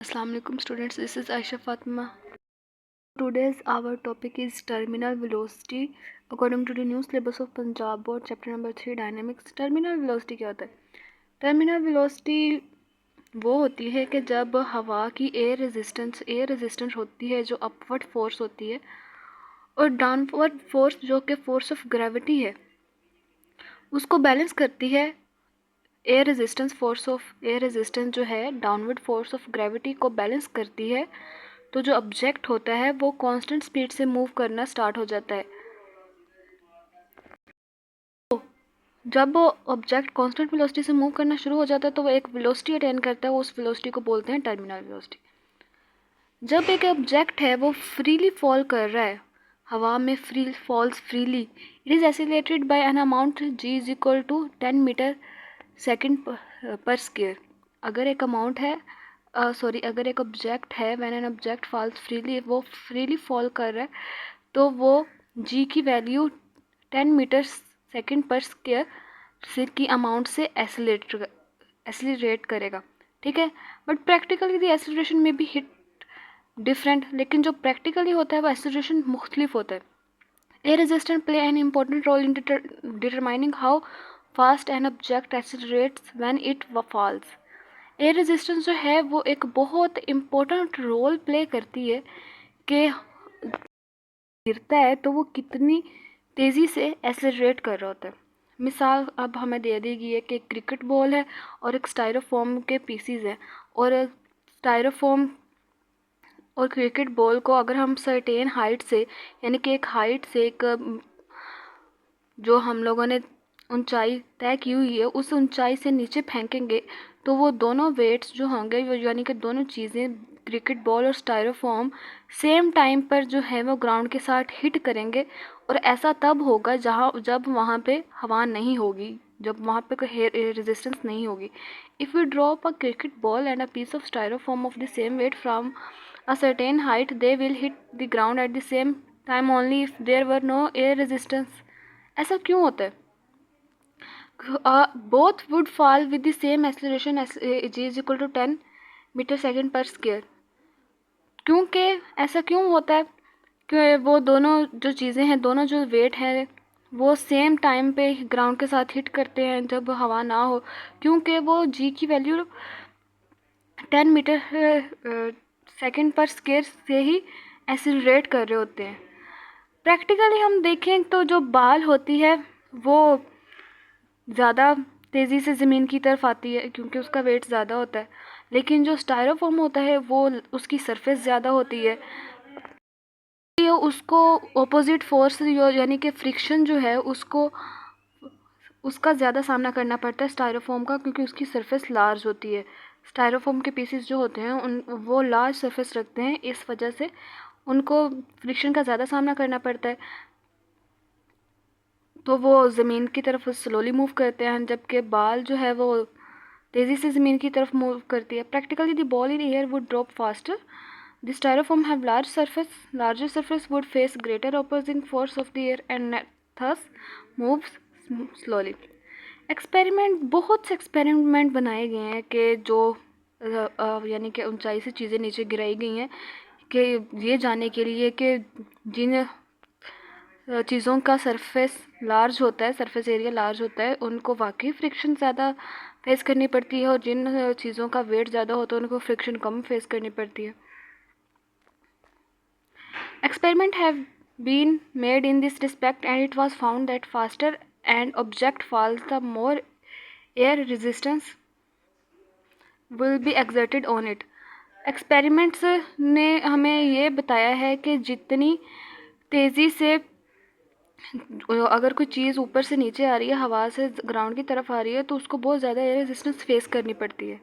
Assalamu alaikum students, this is Aisha Fatima. Today's our topic is terminal velocity according to the new syllabus of Punjab Board chapter number 3 dynamics. Terminal velocity क्या होता है? Terminal velocity वो होती है कि जब हवा की एयर रेजिस्टेंस होती है जो अपवर्ड फोर्स होती है और डाउनवर्ड फोर्स जो कि फोर्स ऑफ ग्रेविटी है उसको बैलेंस करती है। एयर रेजिस्टेंस जो है डाउनवर्ड फोर्स ऑफ ग्रेविटी को बैलेंस करती है, तो जो ऑब्जेक्ट होता है वो कांस्टेंट स्पीड से मूव करना स्टार्ट हो जाता है। तो जब वो ऑब्जेक्ट कांस्टेंट वेलोसिटी से मूव करना शुरू हो जाता है तो वो एक वेलोसिटी अटेन करता है, उस वेलोसिटी को बोलते हैं टर्मिनल वेलोसिटी। जब एक ऑब्जेक्ट है वो फ्रीली फॉल कर रहा है, हवा में falls freely, it is accelerated by an amount g is equal to 10 metre second per square. अगर एक अमाउंट है अगर एक ऑब्जेक्ट है, when an object falls freely, वो फ्रीली फॉल कर रहा है, तो वो g की value 10 metre second per square की अमाउंट से एसिलरेट करेगा। ठीक है, बट प्रैक्टिकली द एसिलरेशन में भी हिट डिफरेंट, लेकिन जो प्रैक्टिकली होता है वो एसिलरेशन मुख्तलिफ होता है। Air resistance play an important role in determining how fast an object accelerates when it falls. Air resistance जो है वो एक बहुत इम्पोर्टेंट रोल प्ले करती है कि गिरता है तो वो कितनी तेज़ी से एक्सेलरेट कर रहा होता है। मिसाल अब हमें दे दी गई है कि क्रिकेट बॉल है और एक स्टायरोफोम के पीसीज हैं, और स्टायरोफोम और क्रिकेट बॉल को अगर हम सर्टेन हाइट से, यानी कि एक हाइट से एक जो हम लोगों ने ऊंचाई तय की हुई है उस ऊंचाई से नीचे फेंकेंगे, तो वो दोनों वेट्स जो होंगे, यानी कि दोनों चीज़ें क्रिकेट बॉल और स्टायरोफोम सेम टाइम पर जो है वो ग्राउंड के साथ हिट करेंगे। और ऐसा तब होगा जब वहाँ पे हवा नहीं होगी, जब वहाँ पे कोई रेजिस्टेंस नहीं होगी। If you drop a cricket ball and a piece of styrofoam of the same weight from a certain height, they will hit the ground at the same time only if there were no air resistance. ऐसा क्यों होता है? Both would fall with the same acceleration as g is equal to 10 metre second per square. क्योंकि ऐसा क्यों होता है कि वो दोनों जो चीज़ें हैं, दोनों जो वेट हैं, वो सेम टाइम पे ग्राउंड के साथ हिट करते हैं जब हवा ना हो, क्योंकि वो g की value 10 metre second per square से ही एक्सिलरेट कर रहे होते हैं। प्रैक्टिकली हम देखें तो जो बाल होती है वो ज़्यादा तेज़ी से ज़मीन की तरफ आती है क्योंकि उसका वेट ज़्यादा होता है, लेकिन जो स्टायरोफोम होता है वो उसकी सरफेस ज़्यादा होती है, ये उसको ऑपोजिट फोर्स यानी कि फ्रिक्शन जो है उसका ज़्यादा सामना करना पड़ता है स्टायरोफोम का, क्योंकि उसकी सरफेस लार्ज होती है। स्टायरोफोम के पीसेस जो होते हैं वो लार्ज सरफेस रखते हैं, इस वजह से उनको फ्रिक्शन का ज़्यादा सामना करना पड़ता है, तो वो ज़मीन की तरफ स्लोली मूव करते हैं, जबकि बाल जो है वो तेज़ी से ज़मीन की तरफ मूव करती है। Practically the ball in air would drop faster, the styrofoam have larger surface would face greater opposing force of the air and thus moves slowly. बहुत से एक्सपेरिमेंट बनाए गए हैं कि जो यानी कि ऊंचाई से चीज़ें नीचे गिराई गई हैं कि ये जानने के लिए कि जिन चीज़ों का सरफेस एरिया लार्ज होता है, उनको वाकई फ्रिक्शन ज़्यादा फेस करनी पड़ती है, और जिन चीज़ों का वेट ज़्यादा होता है उनको फ्रिक्शन कम फेस करनी पड़ती है। Experiment have been made in this respect and it was found that faster and object falls the more air resistance will be exerted on it. Experiments ने हमें ये बताया है कि जितनी तेज़ी से अगर कोई चीज़ ऊपर से नीचे आ रही है, हवा से ग्राउंड की तरफ आ रही है, तो उसको बहुत ज़्यादा एयर रेजिस्टेंस फेस करनी पड़ती है।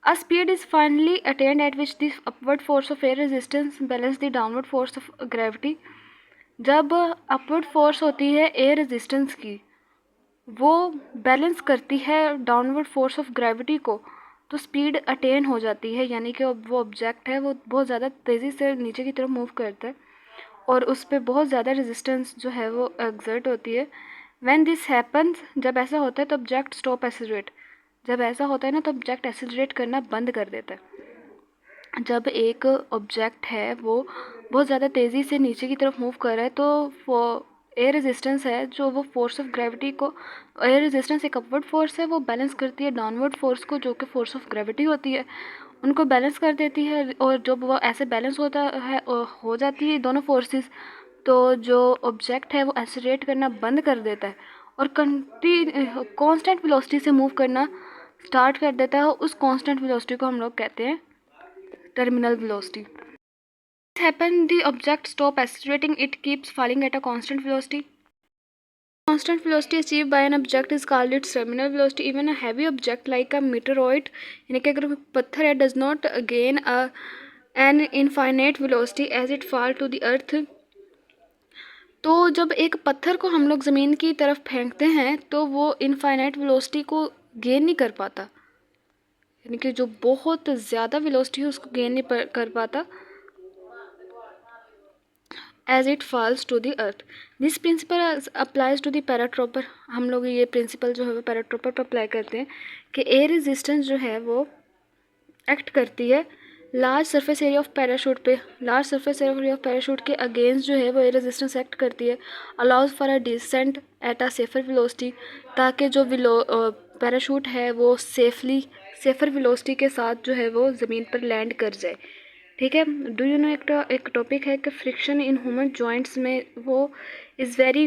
A speed is finally attend eight which the upward force of air resistance balance the downward force of gravity. जब अपवर्ड फोर्स होती है एयर रेजिस्टेंस की, वो बैलेंस करती है डाउनवर्ड फोर्स ऑफ ग्रेविटी को, तो स्पीड अटेन हो जाती है, यानी कि वो ऑब्जेक्ट है वो बहुत ज़्यादा तेज़ी से नीचे की तरफ मूव करता है और उस पर बहुत ज़्यादा रेजिस्टेंस जो है वो एक्सर्ट होती है। व्हेन दिस हैपन्स, जब ऐसा होता है तो ऑब्जेक्ट स्टॉप एक्सिलरेट। जब ऐसा होता है ना तो ऑब्जेक्ट एक्सिलरेट करना बंद कर देता है। जब एक ऑब्जेक्ट है वो बहुत ज़्यादा तेज़ी से नीचे की तरफ मूव कर रहा है तो एयर रेजिस्टेंस है जो वो फोर्स ऑफ ग्रेविटी को, एयर रेजिस्टेंस एक अपवर्ड फोर्स है, वो बैलेंस करती है डाउनवर्ड फोर्स को जो कि फोर्स ऑफ ग्रेविटी होती है, उनको बैलेंस कर देती है। और जब वो ऐसे बैलेंस होता है हो जाती है दोनों फोर्सेस, तो जो ऑब्जेक्ट है वो एक्सेलरेट करना बंद कर देता है और कांस्टेंट वेलोसिटी से मूव करना स्टार्ट कर देता है। उस कांस्टेंट वेलोसिटी को हम लोग कहते हैं terminal velocity. This happens, the object stop accelerating, it keeps falling at a constant velocity. Constant velocity achieved by an object is called its terminal velocity. Even a heavy object like a meteoroid, यानी कि अगर पत्थर है, does not gain an infinite velocity as it fall to the earth. तो जब एक पत्थर को हम लोग ज़मीन की तरफ फेंकते हैं तो वो इनफाइनाइट वेलोसिटी को गेन नहीं कर पाता, यानी कि जो बहुत ज़्यादा वेलोसिटी है उसको गेन नहीं कर पाता as it falls to the earth. This principle applies to the paratrooper. हम लोग ये प्रिंसिपल जो है वो पैराट्रोपर पर अप्लाई करते हैं कि एयर रेजिस्टेंस जो है वो एक्ट करती है large surface area of parachute पे, large surface area of parachute के अगेंस्ट जो है वो एयर रेजिस्टेंस एक्ट करती है, allows for a descent at a safer velocity, ताकि जो पैराशूट है वो सेफर वेलोसिटी के साथ जो है वो ज़मीन पर लैंड कर जाए। ठीक है। डू यू नो एक टॉपिक है कि फ्रिक्शन इन ह्यूमन जॉइंट्स में वो is very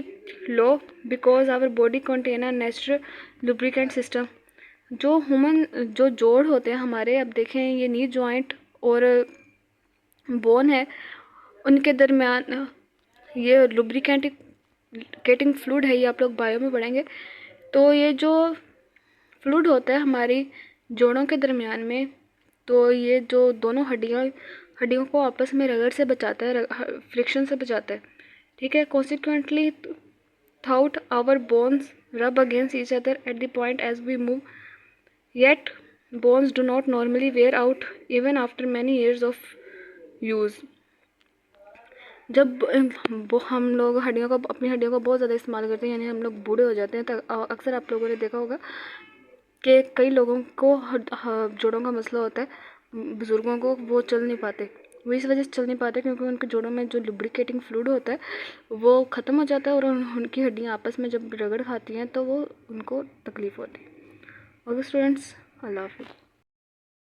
low because our body contain a natural lubricant system. जो ह्यूमन जो जोड़ होते हैं हमारे, अब देखें ये नी जॉइंट और बोन है, उनके दरमियान ये लुब्रिकेटिंग फ्लूइड है, ये आप लोग बायो में पढ़ेंगे। तो ये जो फ्लूइड होता है हमारी जोड़ों के दरमियान में, तो ये जो दोनों हड्डियों को आपस में रगड़ से बचाता है, फ्रिक्शन से बचाता है। ठीक है। Consequently throughout our bones rub against each other at the point as we move, yet bones do not normally wear out even after many years of use. जब हम लोग अपनी हड्डियों को बहुत ज़्यादा इस्तेमाल करते हैं, यानी हम लोग बूढ़े हो जाते हैं, तो अक्सर आप लोगों ने देखा होगा कि कई लोगों को जोड़ों का मसला होता है, बुज़ुर्गों को वो चल नहीं पाते। वो इस वजह से चल नहीं पाते क्योंकि उनके जोड़ों में जो लुब्रिकेटिंग फ्लूइड होता है वो ख़त्म हो जाता है और उनकी हड्डियाँ आपस में जब रगड़ खाती हैं तो वो उनको तकलीफ़ होती है। ओके स्टूडेंट्स, अल्लाह हाफ़िज़।